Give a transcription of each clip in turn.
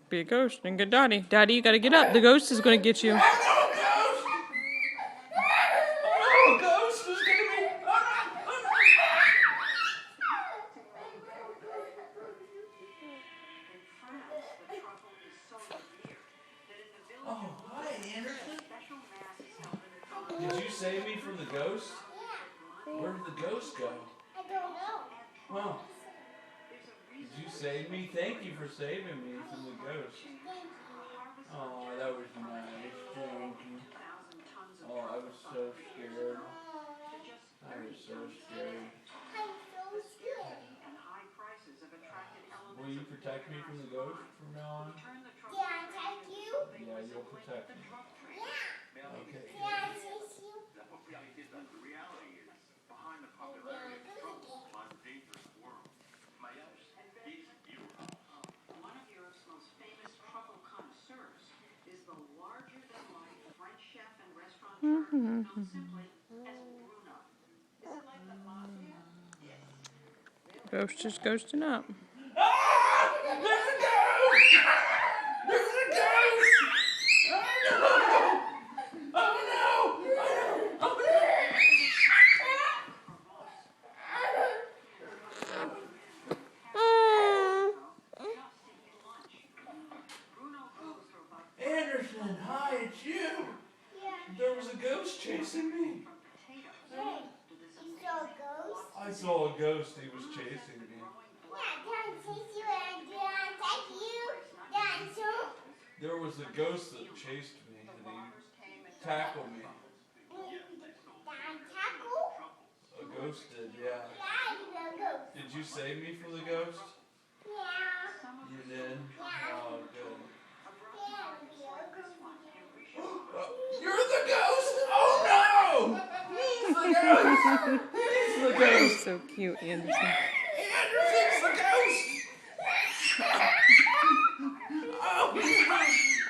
Be a ghost and get Daddy. Daddy, you gotta get up. The ghost is gonna get you. Oh, hi, Anderson. Did you save me from the ghost? Where did the ghost go? I don't know. Huh. Did you save me? Thank you for saving me from the ghost. Oh, that was nice. Thank you. Oh, I was so scared. I was so scared. I'm so scared. Will you protect me from the ghost from now on? Can I take you? Yeah, you'll protect me. Yeah. Okay. Can I chase you? One of Europe's most famous truffle connoisseurs is the larger-than-life French chef and restaurateur known simply as Bruno. Is it like the mafia? Yes. Ghost is ghosting up. Anderson, hi, it's you. Yeah. There was a ghost chasing me. Hey, you saw a ghost? I saw a ghost. He was chasing me. Yeah, can I chase you and can I take you? Dinosaur? There was a ghost that chased me and he tackled me. Tackle? A ghost did, yeah. Yeah, you know ghost. Did you save me from the ghost? Yeah. You did? Oh, good. Yeah, be a ghost. You're the ghost? Oh no! He's the ghost! He's the ghost! So cute, Anderson. Anderson's the ghost!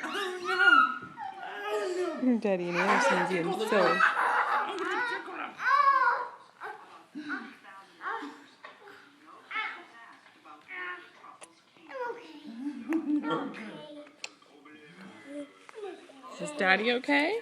Oh no! Daddy and Anderson getting silly. Is Daddy okay?